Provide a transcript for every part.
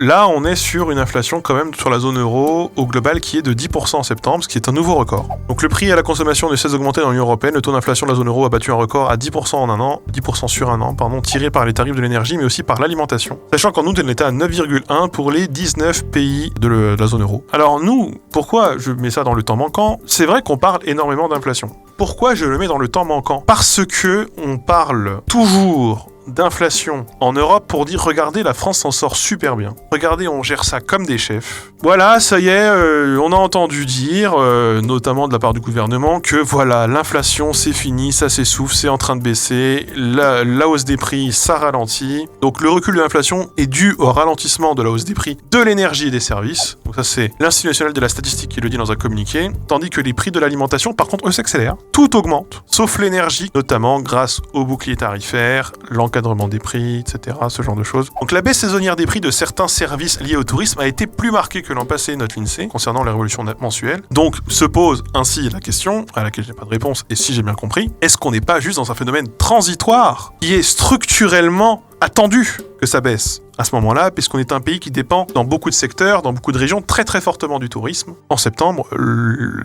là, on est sur une inflation quand même sur la zone euro au global qui est de 10% en septembre, ce qui est un nouveau record. Donc le prix à la consommation ne cesse d'augmenter dans l'Union européenne. Le taux d'inflation de la zone euro a battu un record à 10% en un an, 10% sur un an, tiré par les tarifs de l'énergie, mais aussi par l'alimentation. Sachant qu'en août, elle était à 9,1 pour les 19 pays de la zone euro. Alors nous, pourquoi je mets ça dans le temps manquant ? C'est vrai qu'on parle énormément d'inflation. Pourquoi je le mets dans le temps manquant ? Parce que on parle toujours d'inflation en Europe pour dire regardez, la France s'en sort super bien. Regardez, on gère ça comme des chefs. Voilà, ça y est, on a entendu dire, notamment de la part du gouvernement, que voilà, l'inflation c'est fini, ça s'essouffle, c'est en train de baisser, la hausse des prix ça ralentit. Donc le recul de l'inflation est dû au ralentissement de la hausse des prix de l'énergie et des services. Donc ça c'est l'Institut national de la statistique qui le dit dans un communiqué. Tandis que les prix de l'alimentation, par contre, eux s'accélèrent. Tout augmente, sauf l'énergie, notamment grâce au bouclier tarifaire, l'encadrement des prix, etc., ce genre de choses. Donc la baisse saisonnière des prix de certains services liés au tourisme a été plus marquée que l'an passé, note l'INSEE, concernant la révolution mensuelle. Donc se pose ainsi la question, à laquelle je n'ai pas de réponse, et si j'ai bien compris, est-ce qu'on n'est pas juste dans un phénomène transitoire qui est structurellement attendu que ça baisse à ce moment-là, puisqu'on est un pays qui dépend dans beaucoup de secteurs, dans beaucoup de régions, très très fortement du tourisme. En septembre,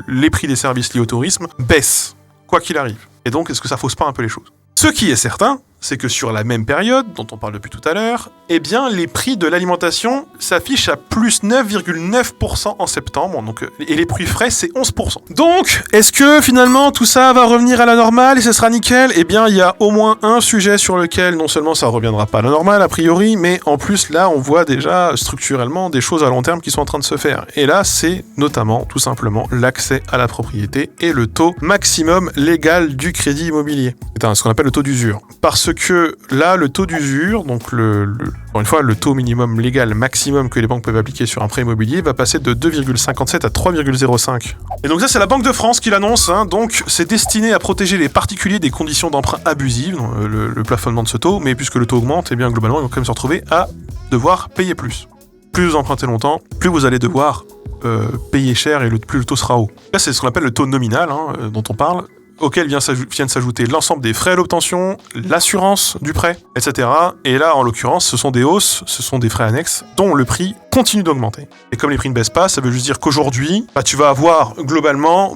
les prix des services liés au tourisme baissent, quoi qu'il arrive. Et donc, est-ce que ça fausse pas un peu les choses ? Ce qui est certain, c'est que sur la même période, dont on parle depuis tout à l'heure, eh bien, les prix de l'alimentation s'affichent à plus 9,9% en septembre, donc, et les prix frais, c'est 11%. Donc, est-ce que finalement tout ça va revenir à la normale et ce sera nickel ? Eh bien, il y a au moins un sujet sur lequel non seulement ça ne reviendra pas à la normale, a priori, mais en plus, là, on voit déjà structurellement des choses à long terme qui sont en train de se faire. Et là, c'est notamment, tout simplement, l'accès à la propriété et le taux maximum légal du crédit immobilier. C'est ce qu'on appelle le taux d'usure. Parce que là, le taux d'usure, donc encore une fois, le taux minimum légal maximum que les banques peuvent appliquer sur un prêt immobilier va passer de 2,57 à 3,05. Et donc ça, c'est la Banque de France qui l'annonce, hein, donc c'est destiné à protéger les particuliers des conditions d'emprunt abusives, le plafonnement de ce taux, mais puisque le taux augmente, eh bien globalement, ils vont quand même se retrouver à devoir payer plus. Plus vous empruntez longtemps, plus vous allez devoir payer cher et plus le taux sera haut. Là, c'est ce qu'on appelle le taux nominal, dont on parle, auquel viennent s'ajouter l'ensemble des frais à l'obtention, l'assurance du prêt, etc. Et là, en l'occurrence, ce sont des hausses, ce sont des frais annexes, dont le prix continue d'augmenter. Et comme les prix ne baissent pas, ça veut juste dire qu'aujourd'hui, tu vas avoir globalement,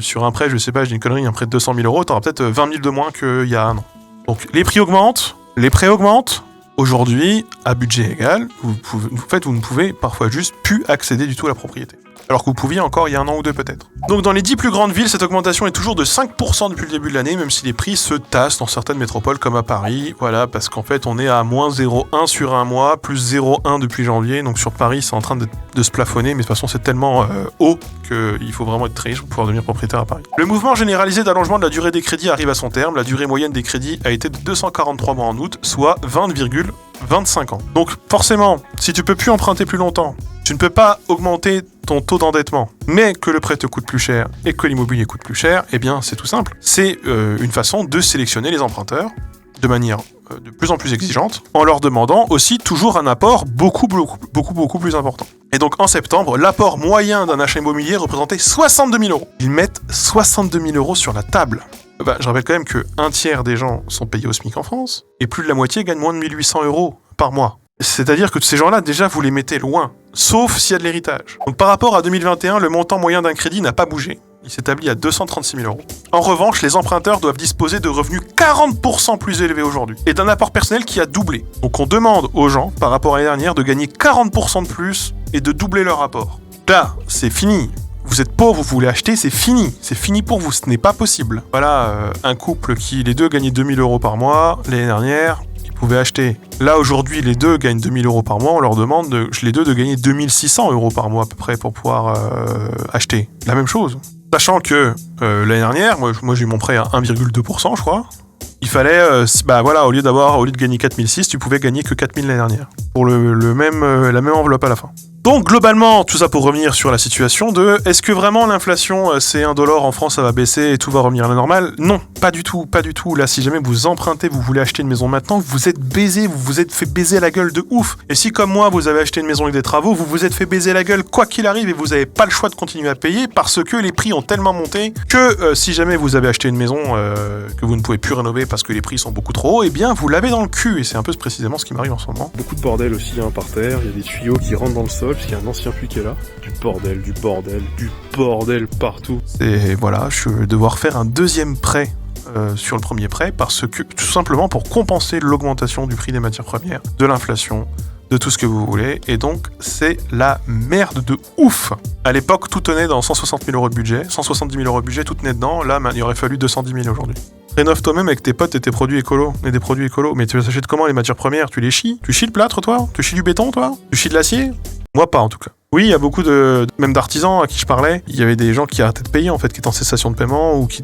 sur un prêt, je sais pas, j'ai une connerie, un prêt de 200 000 euros, tu auras peut-être 20 000 de moins qu'il y a un an. Donc les prix augmentent, les prêts augmentent. Aujourd'hui, à budget égal, vous ne pouvez parfois juste plus accéder du tout à la propriété. Alors que vous pouviez encore il y a un an ou deux peut-être. Donc dans les 10 plus grandes villes, cette augmentation est toujours de 5% depuis le début de l'année, même si les prix se tassent dans certaines métropoles comme à Paris. Voilà, parce qu'en fait on est à moins 0,1 sur un mois, plus 0,1 depuis janvier. Donc sur Paris c'est en train de se plafonner, mais de toute façon c'est tellement haut qu'il faut vraiment être très riche pour pouvoir devenir propriétaire à Paris. Le mouvement généralisé d'allongement de la durée des crédits arrive à son terme. La durée moyenne des crédits a été de 243 mois en août, soit 20,25 ans. Donc forcément, si tu peux plus emprunter plus longtemps, tu ne peux pas augmenter ton taux d'endettement, mais que le prêt te coûte plus cher et que l'immobilier coûte plus cher, eh bien c'est tout simple. C'est une façon de sélectionner les emprunteurs de manière de plus en plus exigeante, en leur demandant aussi toujours un apport beaucoup plus important. Et donc en septembre, l'apport moyen d'un achat immobilier représentait 62 000 euros. Ils mettent 62 000 euros sur la table. Je rappelle quand même que un tiers des gens sont payés au SMIC en France, et plus de la moitié gagnent moins de 1 800 euros par mois. C'est-à-dire que ces gens-là, déjà, vous les mettez loin, sauf s'il y a de l'héritage. Donc par rapport à 2021, le montant moyen d'un crédit n'a pas bougé. Il s'établit à 236 000 euros. En revanche, les emprunteurs doivent disposer de revenus 40% plus élevés aujourd'hui, et d'un apport personnel qui a doublé. Donc on demande aux gens, par rapport à l'année dernière, de gagner 40% de plus et de doubler leur apport. Là, c'est fini. Vous êtes pauvre, vous voulez acheter, c'est fini pour vous, ce n'est pas possible. Voilà, un couple qui, les deux, gagnaient 2 000 euros par mois l'année dernière, pouvaient acheter. Là, aujourd'hui, les deux gagnent 2 000 euros par mois. On leur demande, les deux, de gagner 2 600 euros par mois à peu près pour pouvoir acheter. La même chose. Sachant que l'année dernière, moi j'ai eu mon prêt à 1,2%, je crois. Il fallait, au lieu de gagner 4 600, tu pouvais gagner que 4 000 l'année dernière. Pour la même enveloppe à la fin. Donc globalement, tout ça pour revenir sur la situation de est-ce que vraiment l'inflation c'est $1 en France, ça va baisser et tout va revenir à la normale? Non, pas du tout, pas du tout. Là, si jamais vous empruntez, vous voulez acheter une maison maintenant, vous êtes baisé, vous vous êtes fait baiser la gueule de ouf. Et si comme moi, vous avez acheté une maison avec des travaux, vous vous êtes fait baiser la gueule quoi qu'il arrive et vous n'avez pas le choix de continuer à payer parce que les prix ont tellement monté que si jamais vous avez acheté une maison que vous ne pouvez plus rénover parce que les prix sont beaucoup trop hauts, eh bien vous l'avez dans le cul. Et c'est un peu précisément ce qui m'arrive en ce moment. Beaucoup de bordel aussi par terre, il y a des tuyaux qui rentrent dans le sol parce qu'il y a un ancien puits qui est là. Du bordel, du bordel, du bordel partout. Et voilà, je vais devoir faire un deuxième prêt sur le premier prêt parce que tout simplement pour compenser l'augmentation du prix des matières premières, de l'inflation, de tout ce que vous voulez, et donc c'est la merde de ouf. À l'époque, tout tenait dans 160 000 € de budget, 170 000 € de budget, tout tenait dedans, là il aurait fallu 210 000 aujourd'hui. Rénove toi-même avec tes potes et tes produits écolos, et des produits écolos. Mais tu vas s'acheter comment les matières premières? Tu les chies? Tu chies le plâtre toi? Tu chies du béton toi? Tu chies de l'acier? Moi pas en tout cas. Oui, il y a beaucoup même d'artisans à qui je parlais. Il y avait des gens qui arrêtaient de payer en fait, qui étaient en cessation de paiement ou qui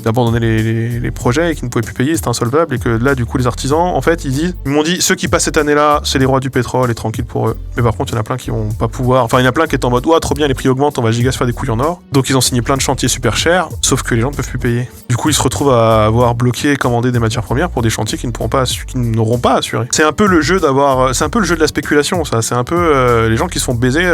abandonnaient les projets et qui ne pouvaient plus payer, c'était insolvable et que là du coup les artisans en fait ils m'ont dit ceux qui passent cette année-là c'est les rois du pétrole et tranquille pour eux. Mais par contre il y en a plein qui vont pas pouvoir. Enfin il y en a plein qui étaient en mode ouah trop bien les prix augmentent, on va giga se faire des couilles en or. Donc ils ont signé plein de chantiers super chers, sauf que les gens ne peuvent plus payer. Du coup ils se retrouvent à avoir bloqué et commandé des matières premières pour des chantiers qui n'auront pas assuré. C'est un peu le jeu de la spéculation ça. C'est un peu les gens qui se font baiser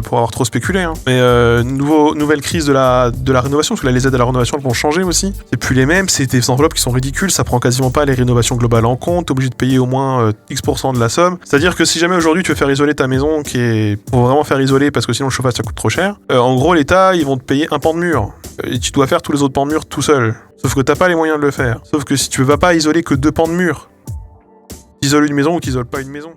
pour avoir trop spéculé. Hein. Mais nouvelle crise de la rénovation, parce que là les aides à la rénovation elles vont changer aussi. C'est plus les mêmes, c'est des enveloppes qui sont ridicules, ça prend quasiment pas les rénovations globales en compte, t'es obligé de payer au moins X% de la somme. C'est-à-dire que si jamais aujourd'hui tu veux faire isoler ta maison, pour vraiment faire isoler parce que sinon le chauffage ça coûte trop cher, en gros l'État ils vont te payer un pan de mur. Et tu dois faire tous les autres pans de mur tout seul. Sauf que t'as pas les moyens de le faire. Sauf que si tu vas pas isoler que 2 pans de mur, t'isoles une maison ou t'isoles pas une maison.